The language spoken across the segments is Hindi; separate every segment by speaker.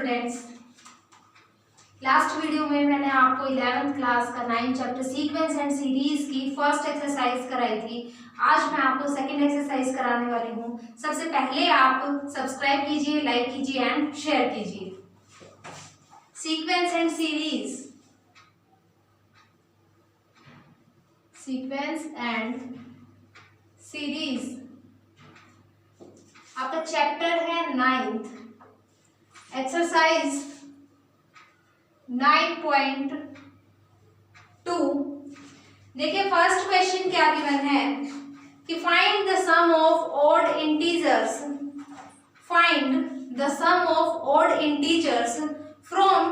Speaker 1: स्टूडेंट्स, लास्ट वीडियो में मैंने आपको 11th क्लास का 9 चैप्टर सीक्वेंस एंड सीरीज की फर्स्ट एक्सरसाइज कराई थी। आज मैं आपको सेकंड एक्सरसाइज कराने वाली हूँ। सबसे पहले आप सब्सक्राइब कीजिए, लाइक कीजिए एंड शेयर कीजिए। Sequence and series, sequence and series आपका चैप्टर है 9th, एक्सरसाइज 9.2। देखिए फर्स्ट क्वेश्चन क्या गिवन है कि find the sum of odd integers, find the sum of odd integers from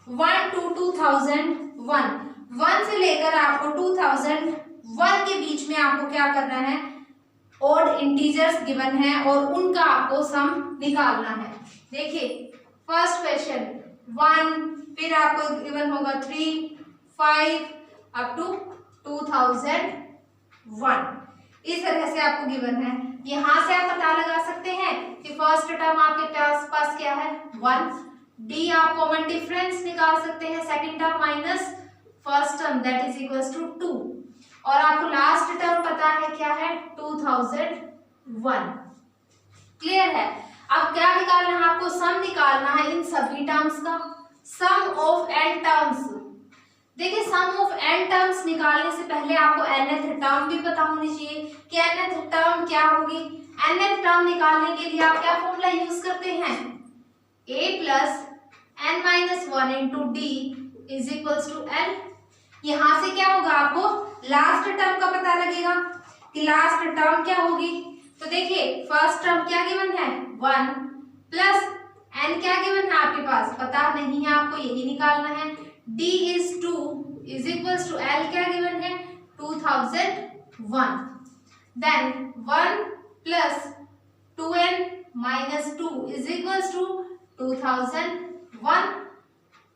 Speaker 1: 1 to 2001। 1 से लेकर आपको 2001 के बीच में आपको क्या करना है, ऑड इंटीजर्स गिवन है और उनका आपको सम निकालना है। देखिए फर्स्ट क्वेश्चन 1, फिर आपको गिवन होगा 3, 5 अप टू 2001। इस तरह से आपको गिवन है। यहां से आप पता लगा सकते हैं कि फर्स्ट टर्म आपके पास क्या है 1, डी आप कॉमन डिफरेंस निकाल सकते हैं, second term minus first term that is equals to 2 और आपको लास्ट टर्म पता है क्या है 2001। क्लियर है। अब क्या निकालना है आपको, सम निकालना है इन सभी टर्म्स का, सम ऑफ n टर्म्स। देखिए सम ऑफ n टर्म्स निकालने से पहले आपको nth टर्म भी पता होनी चाहिए कि nth टर्म क्या होगी। nth टर्म निकालने के लिए आप क्या फॉर्मूला यूज करते हैं, a plus n minus 1 into D is equals to l। यहां से क्या होगा, आपको लास्ट टर्म का पता लगेगा कि लास्ट टर्म क्या होगी। तो देखिए फर्स्ट टर्म क्या गिवन है 1 प्लस n क्या गिवन है आपके पास पता नहीं है, आपको यही निकालना है। d is 2 is equals to l क्या गिवन है 2001। Then 1 plus 2n minus 2 is equals to 2001।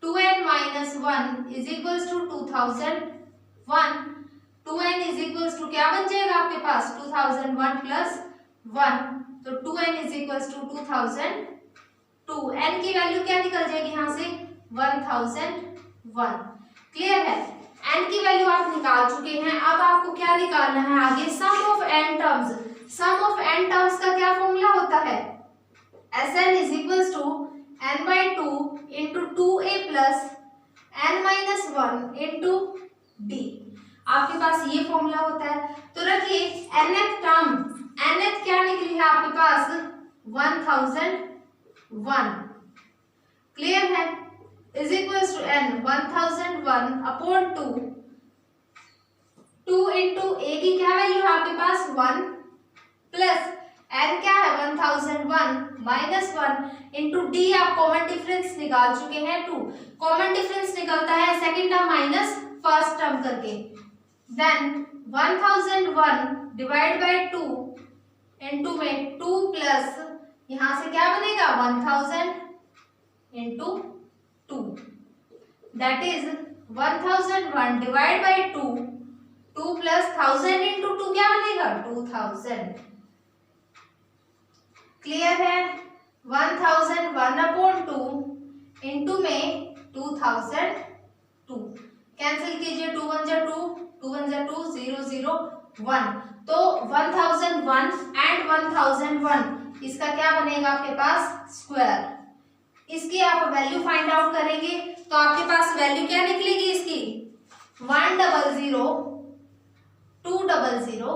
Speaker 1: 2n minus 1 is equals to 2001। 2n is equals to क्या बन जाएगा आपके पास 2001 प्लस 1, तो 2n is equals to 2002। n की वैल्यू क्या निकल जाएगी यहाँ से 1001। क्लियर है। n की वैल्यू आप निकाल चुके हैं। अब आपको क्या निकालना है आगे, sum of n terms. Sum of n terms का क्या फॉर्मूला होता है, Sn is equals to n by 2 into 2a plus n minus 1 into d। आपके पास ये फॉर्मूला होता है। तो रखिए nth टर्म, nth क्या निकली है आपके पास 1001। क्लियर है। Is equals to n 1001 upon 2 into a की क्या वैल्यू है आपके पास 1 प्लस n क्या है 1001 माइनस 1 इंटू डी आप कॉमन डिफरेंस निकाल चुके हैं 2। कॉमन डिफरेंस निकलता है second term minus first term करके। देन 1001 डिवाइड बाय 2 इंटू में 2 प्लस यहां से क्या बनेगा 1000 into 2 that is 1001 divide by 2, 2 plus 1000 into 2 क्या बनेगा 2000। क्लियर है। 1001 अपॉन 2 इंटू में 2002 कैंसिल कीजिए, 2 1 जा 2, 2 1 जा 2, 0 0 1। तो 1001 एंड 1001 इसका क्या बनेगा आपके पास स्क्वायर। इसकी आप वैल्यू फाइंड आउट करेंगे तो आपके पास वैल्यू क्या निकलेगी इसकी 100 200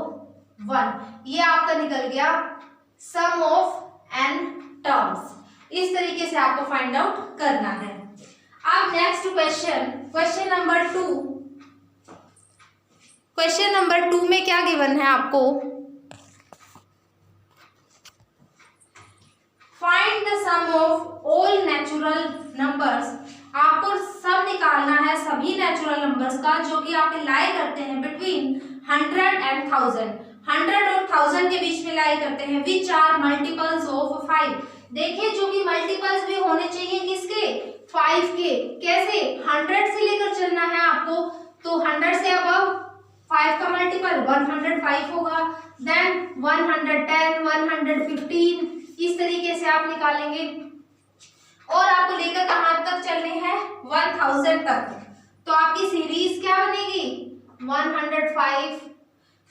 Speaker 1: 1। ये आपका निकल गया सम ऑफ n टर्म्स। इस तरीके से आपको फाइंड आउट करना है। अब next question, question number 2। Question number 2 में क्या गिवन है आपको, find the sum of all natural numbers. आपको सब निकालना है सभी नेचुरल नंबर्स का जो कि आपके लाई करते हैं बिटवीन 100 एंड 1000। 100 और 1000 के बीच में लाई करते हैं विच आर मल्टीपल्स ऑफ 5। देखिए जो कि मल्टीपल्स भी होने चाहिए किसके 5 के। कैसे 100 से लेकर चलना है आपको, तो 100 से अबव 5 का मल्टीपल 105 होगा। देन 110 115 इस तरीके से आप निकालेंगे। और आपको लेकर कहाँ तक चलने हैं 1000 तक। तो आपकी सीरीज क्या बनेगी 105,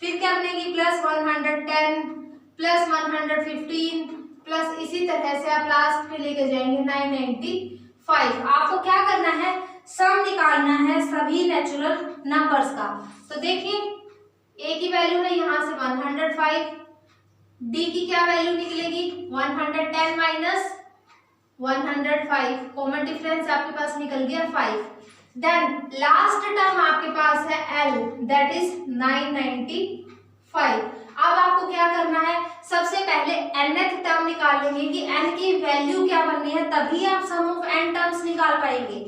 Speaker 1: फिर क्या बनेगी प्लस 110 प्लस 115 प्लस इसी तरह से आप लास्ट में लेके जाएंगे 995। आपको क्या करना है सम निकालना है सभी नेचुरल नंबर्स का। तो देखिए ए की वैल्यू है यहाँ से 105, डी की क्या वैल्यू निकलेगी 110 माइनस 105, कॉमन डिफरेंस आपके पास निकल गया 5। देन लास्ट टर्म आपके पास है एल दैट इज 995। अब आपको क्या करना है सबसे पहले nth टर्म निकाल लेंगे कि n की वैल्यू क्या बननी है, तभी आप सम ऑफ n टर्म्स निकाल पाएंगे।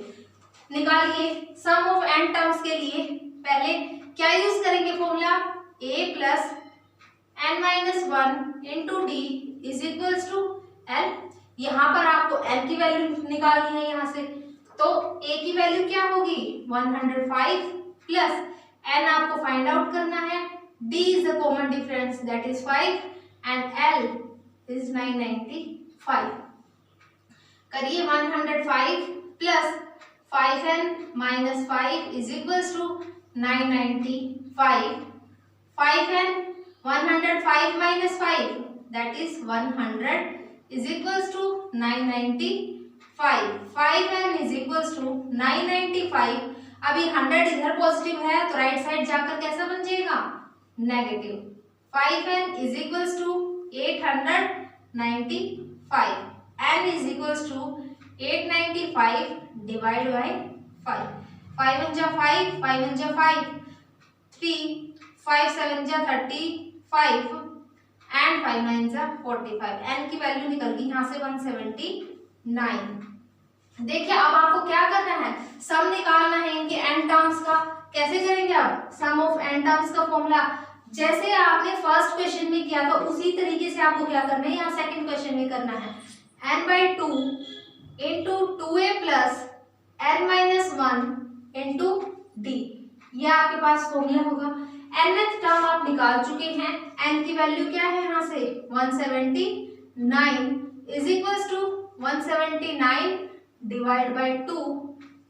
Speaker 1: निकालिए सम ऑफ n टर्म्स के लिए पहले क्या यूज करेंगे formula a plus n minus 1 into D is equals to l। यहाँ पर आपको l की वैल्यू निकालनी है यहाँ से, तो a की वैल्यू क्या होगी 105 प्लस n आपको फाइंड आउट करना है, d is the common difference that is 5 and l is 995। करिए 105 plus 5n minus 5 is equals to 995। 5n 105 minus 5 that is 100 is equals to 995। 5n is equals to 995। अभी 100 इधर पॉजिटिव है तो राइट साइड जाकर कैसा बन जाएगा negative. 5n is equals to 895, n is equals to 895 divided by 5। 5 1 जा 5, 5 1 जा 5, 3, 5 7 जा 35 एंड 5 9 जा 45। n की वैल्यू निकल गई यहाँ से 179। देखिए अब आपको क्या करना है सम निकालना है इनके n टर्म्स का। कैसे करेंगे आप सम ऑफ n टर्म्स का फॉर्मूला जैसे आपने फर्स्ट क्वेश्चन में किया था उसी तरीके से आपको क्या करना है यहाँ सेकंड क्वेश्चन में करना है। n/2 into 2a plus n minus 1 into D, ये आपके पास फॉर्मूला होगा। nth टर्म आप निकाल चुके हैं, n की वैल्यू क्या है यहाँ से 179 is equals to 179 divide by 2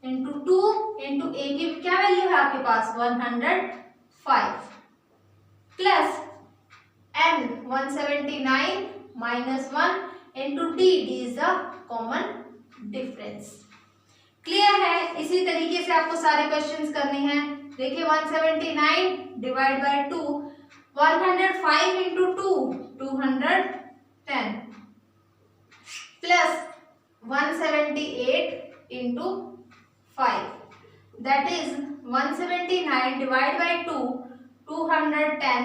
Speaker 1: into 2 into a की क्या वैल्यू है आपके पास 105 plus n 179 minus 1 into D, D is the common difference. Clear है। इसी तरीके से आपको सारे क्वेश्चंस करने हैं। देखिए 179 divide by 2, 105 into 2 210 plus 178 into 5 that is 179 divide by 2 210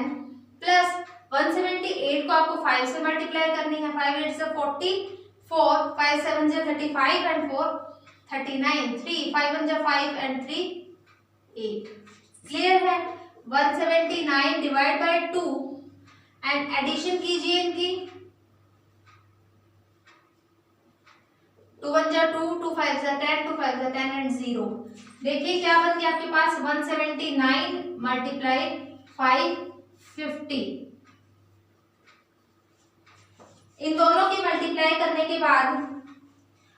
Speaker 1: plus 178 को आपको 5 से मल्टीप्लाई करनी है। 5 8 से 44, 5 7 से 35 एंड 4 39, 3 5 1 से 5 एंड 3 8। क्लियर है। 179 डिवाइड बाय 2 एंड एडिशन कीजिए इनकी 2 1 जा 2, 2 5 जा 10, 2 5 जा 10 एंड 0। देखिए क्या बन गया आपके पास 179 मल्टीप्लाई 550। इन दोनों की मल्टीप्लाई करने के बाद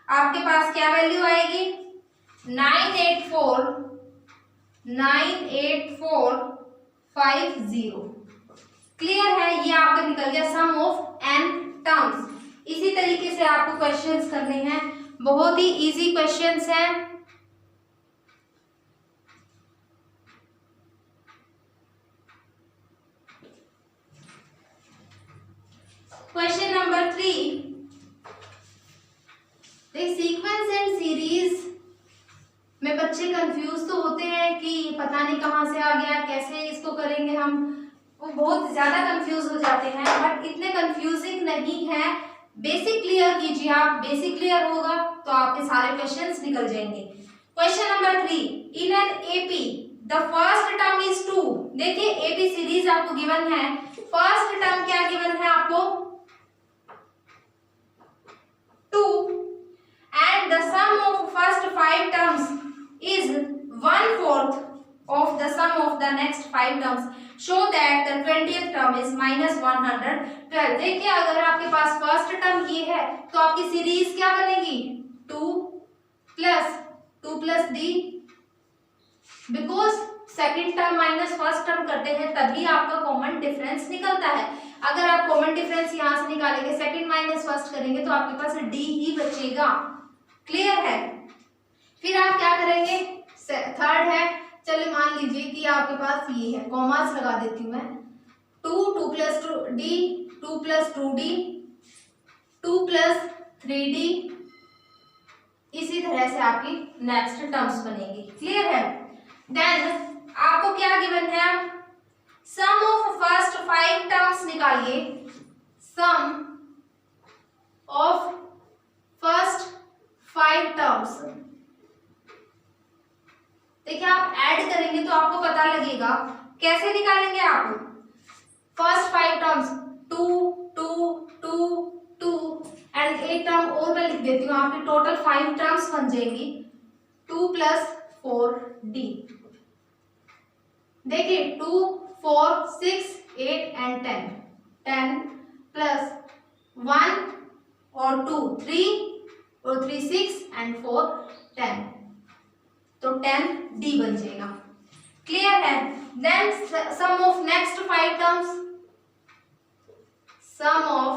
Speaker 1: आपके पास क्या वैल्यू आएगी 98450। क्लियर है। ये आपका निकल गया सम ऑफ n टर्म्स। इसी तरीके से आपको क्वेश्चंस करने हैं, बहुत ही इजी क्वेश्चंस हैं। Question number 3, sequence and series में बच्चे कंफ्यूज तो होते हैं कि पता नहीं कहाँ से आ गया, कैसे इसको करेंगे हम, वो बहुत ज्यादा कंफ्यूज हो जाते हैं, बट इतने कंफ्यूजिंग नहीं है। बेसिक क्लियर कीजिए आप, बेसिक क्लियर होगा तो आपके सारे क्वेश्चंस निकल जाएंगे। Question number 3, in an AP the first term is 2। देखिए एपी सीरीज आपको गिवन है, फर्स्ट टर्म क्या गिवन है आपको 2 and the sum of first 5 terms is 1/4 of the sum of the next 5 terms. Show that the 20th term is minus 112। देखिए अगर आपके पास फर्स्ट टर्म ये है तो आपकी सीरीज क्या बनेगी two plus D, because second term minus first term करते हैं तभी आपका कॉमन डिफरेंस निकलता है। अगर आप कॉमन डिफरेंस यहां से निकालेंगे, सेकेंड माइनस फर्स्ट करेंगे तो आपके पास डी ही बचेगा। क्लियर है? फिर आप क्या करेंगे, थर्ड है, चलिए मान लीजिए कि आपके पास ये है, कॉमास लगा देती हूँ मैं, two plus D, two plus two D, two plus three D, इसी तरह से आपकी नेक्स्ट टर्म्स बनेगी। क्लियर है? देन आपको क्या गिवन है, सम ऑफ फर्स्ट 5 टर्म्स निकालिए, सम ऑफ फर्स्ट 5 टर्म्स। देखिए आप ऐड करेंगे तो आपको पता लगेगा, कैसे निकालेंगे आप, first 5 terms, two two two two and एक टर्म और मैं लिख देती हूँ, आपकी टोटल 5 टर्म्स बन जाएगी, 2 प्लस 4d। देखिए 2, 4, 6, 8 एंड 10, 10 प्लस 1 और 2, 3 और 3, 6 एंड 4, 10, तो 10d बन जाएगा। क्लियर है? Then sum of next 5 terms, sum of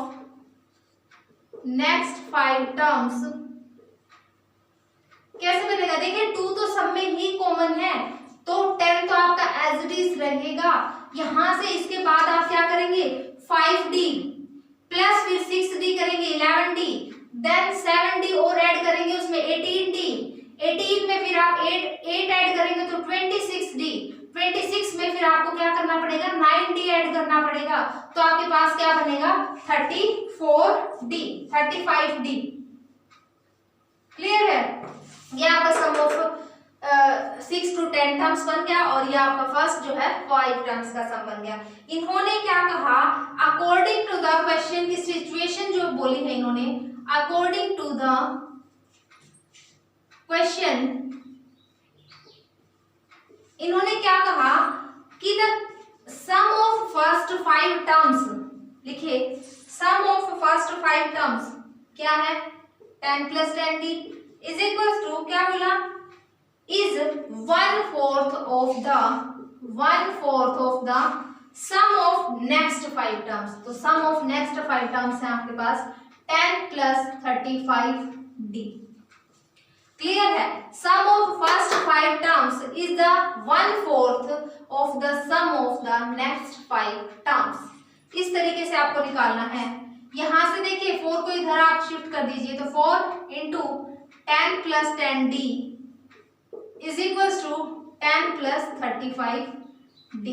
Speaker 1: next 5 terms कैसे बनेगा, देखिए 2 तो सब में ही कॉमन है, तो 10 तो आपका एज इट इज रहेगा। यहां से इसके बाद आप क्या करेंगे, 5d प्लस फिर 6d करेंगे, 11d, देन 7d और ऐड करेंगे उसमें 18d, 18 में फिर आप 8 ऐड करेंगे तो 26d, 26 में फिर आपको क्या करना पड़ेगा, 9d ऐड करना पड़ेगा, तो आपके पास क्या बनेगा, 34d, 35d। क्लियर है? ये आपका सम ऑफ 6 to 10 टर्म्स बन गया और ये आपका फर्स्ट जो है 5 टर्म्स का सम बन गया। इन्होंने क्या कहा, अकॉर्डिंग टू द क्वेश्चन की सिचुएशन जो बोली है इन्होंने, अकॉर्डिंग टू द क्वेश्चन इन्होंने क्या कहा कि the sum of first 5 terms, लिखिए सम ऑफ फर्स्ट 5 टर्म्स क्या है, 10 plus 10d is equal to क्या बोला, is 1/4 of the sum of next 5 terms। तो sum of next 5 terms है आपके पास 10 plus 35d। क्लियर है? sum of first 5 terms is the 1/4 of the sum of the next 5 terms। इस तरीके से आपको निकालना है। यहां से देखिए 4 को इधर आप शिफ्ट कर दीजिए, तो 4 into 10 plus 10d is equals to 10 plus 35d।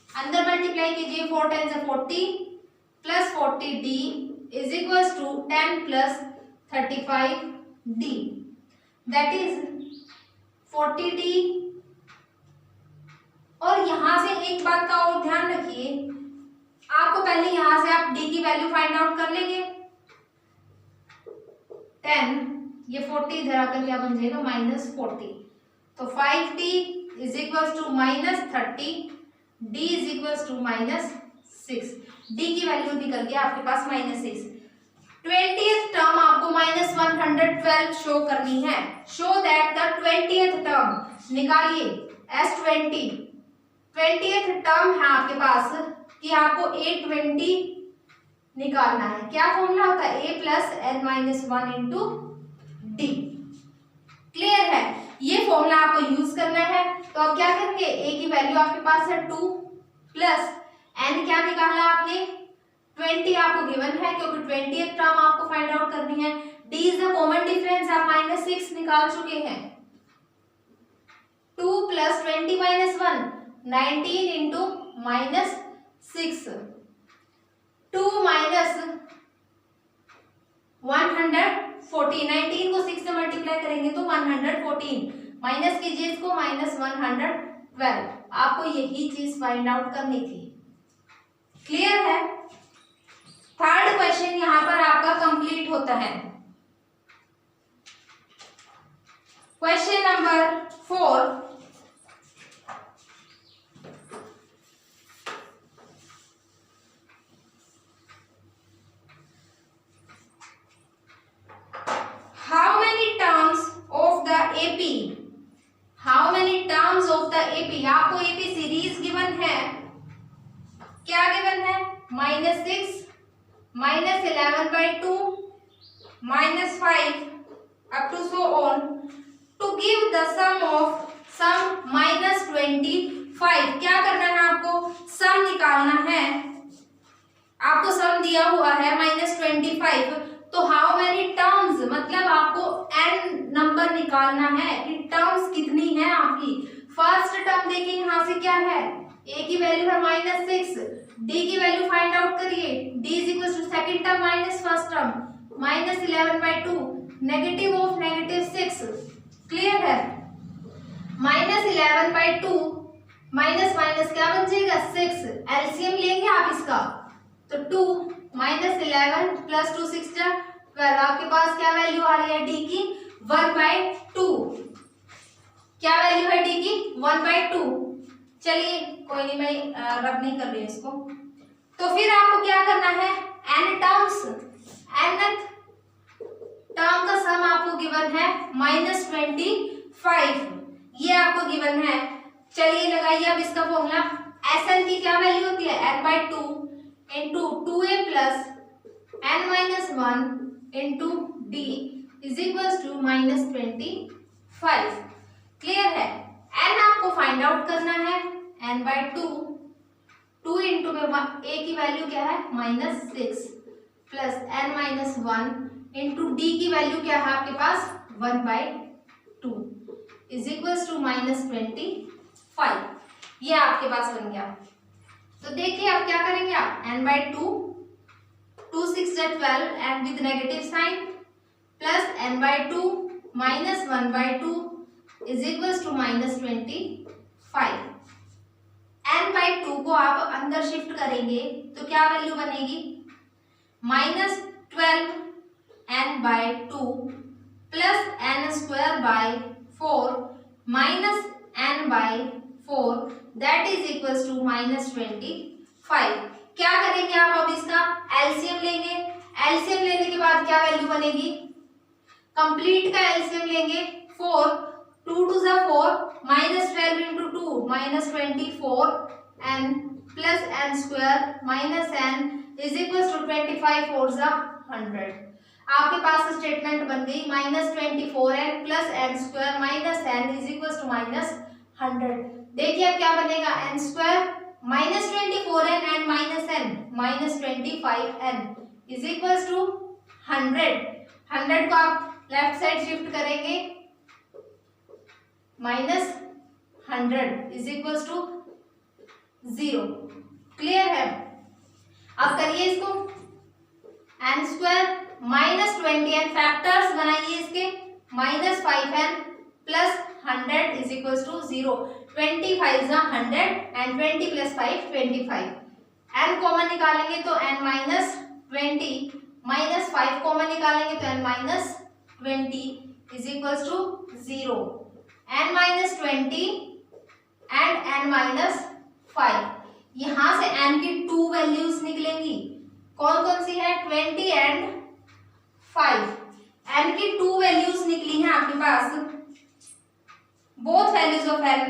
Speaker 1: अंदर मल्टीप्लाई कीजिए, 4 10 से 40 plus 40d is equals to 10 plus 35d, that is 40d। और यहां से एक बात का और ध्यान रखिए, आपको पहले यहां से आप d की वैल्यू फाइंड आउट कर लेंगे, 10 ये 40 इधर आकर क्या बन जाएगा, -40, तो 5d is equal to -30, d is equal to -6, d की वैल्यू निकल गया आपके पास -6। 20th टर्म आपको -112 शो करनी है, show that the 20th term निकालिए, S20 20th टर्म है आपके पास कि आपको 820 निकालना है। क्या फॉर्मूला होता है, a plus n-1 into d। Clear है? ये फॉर्मूला आपको यूज करना है। तो अब क्या करेंगे, a की वैल्यू आपके पास है 2 प्लस n क्या निकाला आपने, 20 आपको गिवन है क्योंकि 20th टर्म आपको फाइंड आउट करनी है। d is the common difference, आप -6 निकाल चुके हैं, 2 प्लस 20 -1 19 इंटू -6, 2 माइनस 114, 19 को 6 से मल्टीप्लाई करेंगे तो 114, माइनस कीजिए इसको, -112। आपको यही चीज फाइंड आउट करनी थी। क्लियर है? थर्ड क्वेश्चन यहां पर आपका कंप्लीट होता है। Question number 4, how many -6 -11/2 -5 up to so on to give the sum -25। क्या करना है आपको? सम निकालना है। आपको सम दिया हुआ है -25, तो हाउ मेनी टर्म्स, मतलब आपको n नंबर निकालना है कि टर्म्स कितनी है आपकी। फर्स्ट टर्म देखिए यहाँ से क्या है, a की वैल्यू है -6, d की वैल्यू फाइंड आउट करिए, d is equal to second term minus first term -11/2 negative of -6। Clear है? -11/2 माइनस माइनस क्या बन जाएगा 6, एलसीएम लेंगे आप इसका तो 2 -11 + 2 6 12। आपके पास क्या वैल्यू आ रही है डी की 1/2। क्या वैल्यू है डी की 1/2। चलिए कोई नहीं, मैं रब नहीं कर रही इसको। तो फिर आपको क्या करना है, n टर्म्स, nth टर्म का सम आपको गिवन है -25, ये आपको गिवन है। चलिए लगाइए अब इसका फॉर्मूला। Sn की क्या वैल्यू होती है, n/2 into 2a plus n-1 into d is equals to -25। Clear है? n आपको फाइंड आउट करना है, n/2 2 इंटू में a की वैल्यू क्या है -6 प्लस n-1 इंटू d की वैल्यू क्या है आपके पास 1/2 इज इक्वल्स टू -25। ये आपके पास बन गया। तो देखिए आप क्या करेंगे, आप n/2 2 6 12 and with negative sign plus n/2 -1/2 is equals to -25। n/2 को आप अंदर शिफ्ट करेंगे तो क्या वैल्यू बनेगी, -12 n/2 plus n²/4 minus n/4 that is equals to -25। क्या करेंगे आप, अब इसका एलसीएम लेंगे। एलसीएम लेने के बाद क्या वैल्यू बनेगी, कंप्लीट का एलसीएम लेंगे 4 2 2 4 -12 into 2 -24 n plus n² minus n is equals to 25 4 100। आपके पास स्टेटमेंट बन गई -24n plus n² minus n is equals to -100। देखिए अब क्या बनेगा, n² -24n and -n -25n is equals to 100। 100 को आप लेफ्ट साइड शिफ्ट करेंगे, -100 इज इक्वल्स टू 0। क्लियर है? अब करिए इसको, n² -20n फैक्टर्स बनाइए इसके, -5n plus 100 is equals to 0। 25 100 and 20 + 5 25। n common निकालेंगे तो n -20 -5 कॉमन निकालेंगे तो n -20 is equals to 0। n-20 and n-5, यहां से n की 2 वैल्यूज निकलेंगी। कौन कौन सी है, 20 एंड 5। n की 2 वैल्यूज निकली हैं आपके पास, both values of n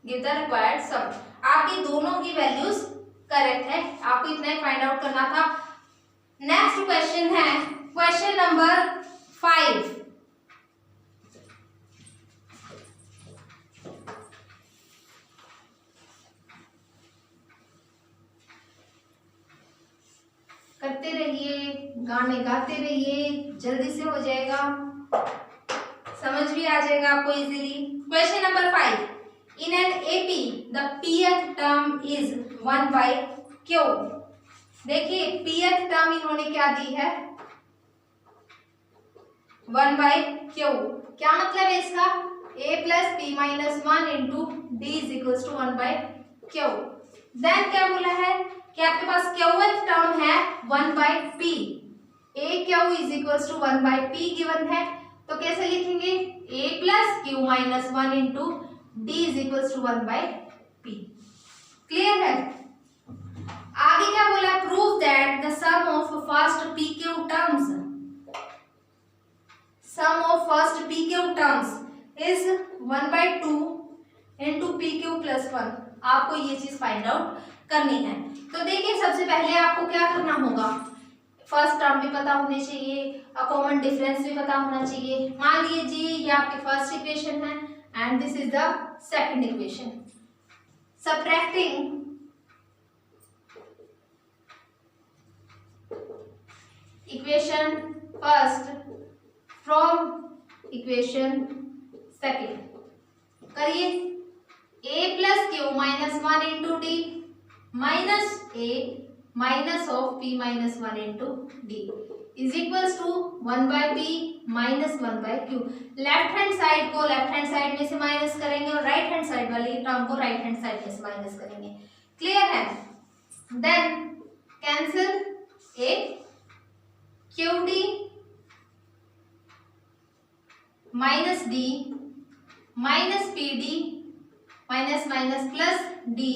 Speaker 1: give the required sum. आपकी दोनों की वैल्यूज करेक्ट है, आपको इतना ही फाइंड आउट करना था। नेक्स्ट क्वेश्चन है क्वेश्चन नंबर 5। करते रहिए, गाने गाते रहिए, जल्दी से हो जाएगा, समझ भी आ जाएगा आपको easily. Question number 5, in an AP the pth term is 1/q। देखिए pth टर्म इन्होंने क्या दी है, 1/q। क्या मतलब है इसका, a + p - 1 into d is equals to 1/q। Then क्या बोला है कि आपके पास qth टर्म है 1/p, aq is equals to 1/p given है, तो कैसे लिखेंगे, a + q - 1 into d is equals to 1/p। Clear है? आगे क्या बोला, prove that the sum of first pq terms, sum of first pq terms is 1/2 into pq + 1। आपको ये चीज फाइंड आउट करनी है। तो देखिए सबसे पहले आपको क्या करना होगा, फर्स्ट टर्म भी पता होनी चाहिए, कॉमन डिफरेंस भी पता होना चाहिए। मान लीजिए ये आपकी फर्स्ट इक्वेशन है and this is the second equation. Subtracting equation first from equation second करिए। a plus Q minus 1 into D minus a minus of p minus 1 into D is equals to 1 by p minus 1 by q। Left hand side को लेफ्ट हैंड साइड में से माइनस करेंगे और राइट हैंड साइड वाली टर्म को राइट हैंड साइड में से माइनस करेंगे। क्लियर है? Then cancel a Q D minus D minus P D minus minus plus D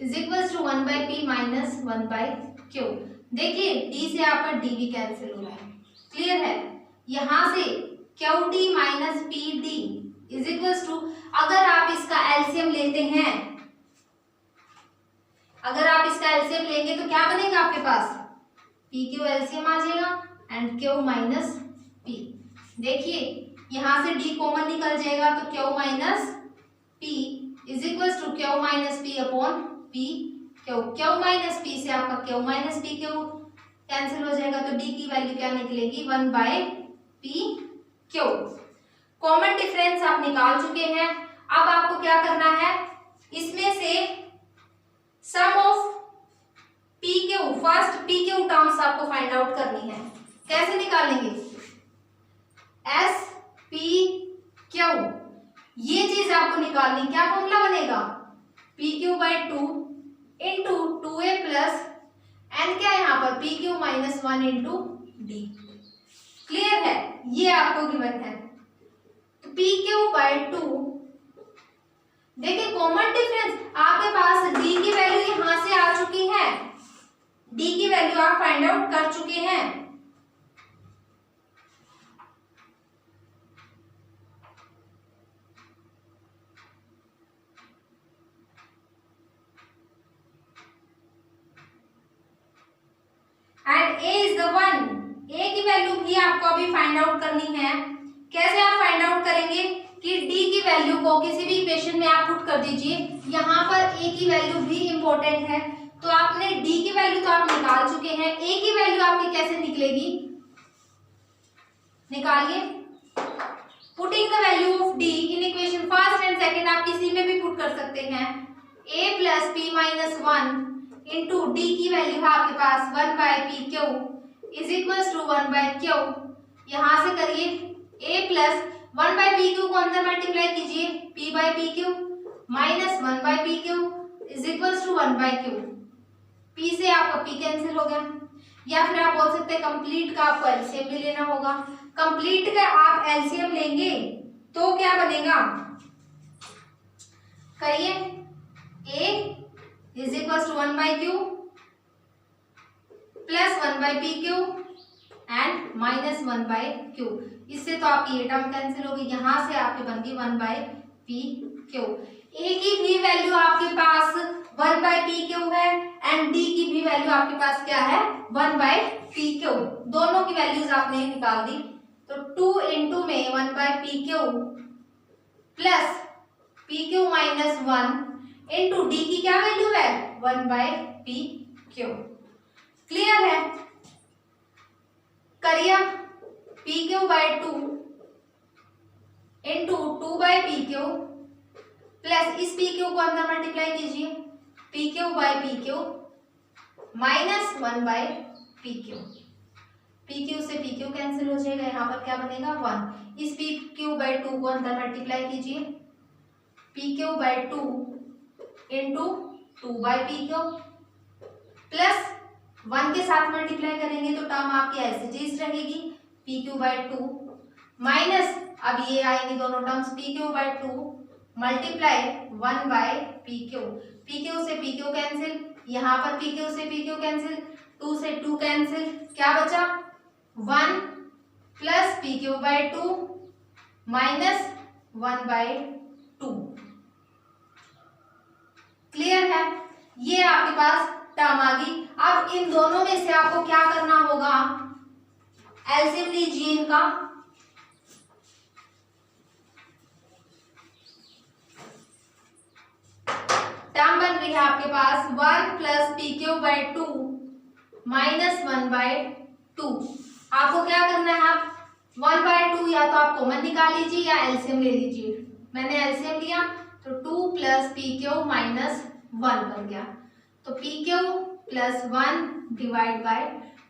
Speaker 1: is equals to 1 by P minus 1 by Q. देखिए डी से आपका डी भी कैंसिल हो रहा है। क्लियर है? यहां से Q D minus P D is equals to, अगर आप इसका एलसीएम लेते हैं, अगर आप इसका एलसीएम लेंगे तो क्या बनेगा आपके पास, पी क्यू एलसीएम आ जाएगा एंड क्यू माइनस पी। देखिए यहां से डी कॉमन निकल जाएगा तो Q minus P is equals to Q minus P upon P Q. Q minus P से आपका Q minus P Q cancel हो जाएगा तो डी की वैल्यू क्या निकलेगी, 1 by P Q. Common difference आप निकाल चुके हैं। अब आपको क्या करना है, इसमें से sum of P Q, first P Q terms आपको फाइंड आउट करनी है। कैसे निकालेंगे, एस पी क्यू, ये चीज आपको निकालनी। क्या फॉर्मूला बनेगा, P Q by 2 into 2a plus N, क्या यहाँ पर P Q minus 1 into D. Clear है? ये आपको गिवन है। तो पी क्यू बाई 2, देखिए कॉमन डिफरेंस आपके पास डी की वैल्यू यहां से आ चुकी है, डी की वैल्यू आप फाइंड आउट कर चुके हैं। And a is the one, a की वैल्यू भी आपको अभी फाइंड आउट करनी है। कैसे आप फाइंड आउट करेंगे कि d की वैल्यू को किसी भी इक्वेशन में आप पुट कर दीजिए। यहाँ पर a की वैल्यू भी इंपॉर्टेंट है, तो आपने d की वैल्यू तो आप निकाल चुके हैं, a की वैल्यू आपकी कैसे निकलेगी, निकालिए। Putting the value of d in equation first and second आप किसी में भी पुट कर सकते हैं। a plus P minus 1 into D की वैल्यू है आपके पास 1 by P Q is equals to 1 by Q. यहां से करिए a plus 1 by P Q को अंदर मल्टीप्लाई कीजिए, p by P Q minus 1 by P Q is equals to 1 by Q. p से आपका p कैंसिल हो गया। या फिर आप बोल सकते हैं कंप्लीट का आपको एलसीएम भी लेना होगा। कंप्लीट का आप एलसीएम लेंगे तो क्या बनेगा, करिए a is equal to 1 by Q plus 1 by P Q and minus 1 by Q. इससे तो आपकी ये टर्म कैंसिल होगी, यहां से आपकी बन गई 1 बाई पी क्यू। ए की भी वैल्यू आपके पास 1 बाई पी क्यू है एंड डी की भी वैल्यू आपके पास क्या है, 1 बाई पी क्यू। दोनों की वैल्यूज आपने निकाल दी। तो 2 इंटू में 1 by P Q plus P Q minus 1 into D की क्या वैल्यू है, 1 बाय पी क्यू। क्लियर है? करिए P Q by 2 into 2 by P Q plus इस पी क्यू को अंदर मल्टीप्लाई कीजिए, P Q by P Q minus 1 by P Q. P Q से पी क्यू कैंसिल हो जाएगा, यहाँ पर क्या बनेगा 1। इस पी क्यू बाय 2 को अंदर मल्टीप्लाई कीजिए, P Q by 2 into 2 by P Q plus 1 के साथ मल्टीप्लाई करेंगे तो टर्म आपकी ऐसे चीज रहेगी, पी क्यू बाई 2 माइनस, अब ये आएंगे दोनों terms, P Q by 2 multiply 1 by P Q. P Q से पी क्यू कैंसिल, यहाँ पर पी क्यू से पी क्यू कैंसिल, 2 से 2 कैंसिल, क्या बचा 1 plus P Q by 2 minus 1 by 2। Clear है? ये आपके पास टर्म आ गई। अब इन दोनों में से आपको क्या करना होगा, एलसीएम लीजिए इनका। टर्म बन रही है आपके पास 1 plus P Q by 2 minus 1 by 2। आपको क्या करना है, आप 1 बाई 2 या तो आप कॉमन निकाल लीजिए या एलसीएम ले लीजिए। मैंने एलसीएम लिया तो 2 प्लस पी क्यू माइनस 1 बन गया, तो P Q plus 1 divide by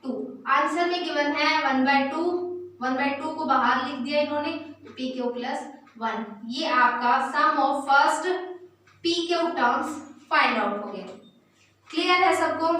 Speaker 1: 2। Answer में गिवन है 1 बाई 2, 1 बाई 2 को बाहर लिख दिया इन्होंने, पी क्यू प्लस 1। ये आपका sum of first P Q terms find out हो गया। क्लियर है सबको?